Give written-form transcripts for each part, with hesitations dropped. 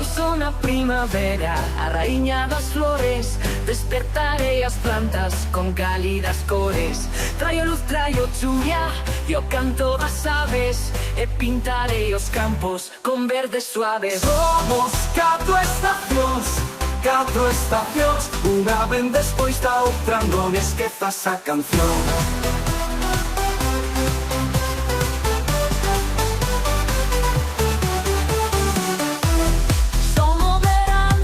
Eu son a primavera, a raíña das flores. Despertarei as plantas con cálidas cores. Traio luz, traio chuvia e o canto das aves. E pintarei os campos con verdes suaves. Somos catro estacións, unha ben despois da outra, non esquezas a canción. Son o verán,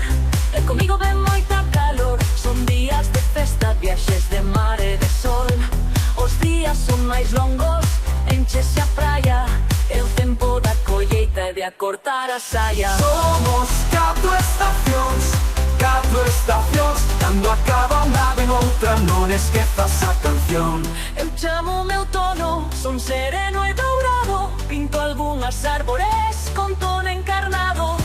e comigo ven moita calor. Son días de festa, viaxes de mar e de sol. Os días son máis longos, enchese a praia. É o tempo da colleita e de acortar a saia. Somos catro estacións, cando acaba unha ben outra, non esquezas a canción. Eu chamo o meu tono, son sereno e dourado. Pinto algunhas árbores con tono encarnado.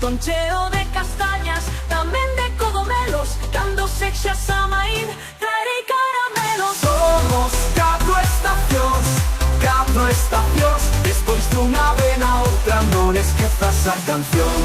Ton cheo de castañas, tamén de cogomelos. Cando sexas a maír, traerei caramelos. Somos catro estacións, despois dunha ben a outra, non esquezas a canción.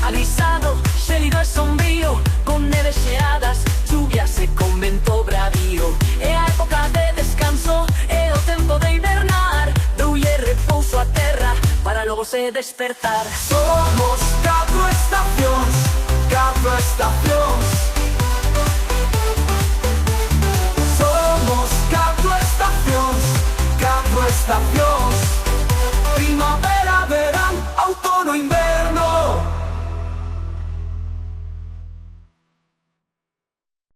Alisado, xélido e sombrío, con neve xeadas, chuvias e con vento bravío. É a época de descanso, é o tempo de hibernar. Doulle repouso a terra, para logo se despertar. Somos catro estacións, somos catro estacións, primavera, verán.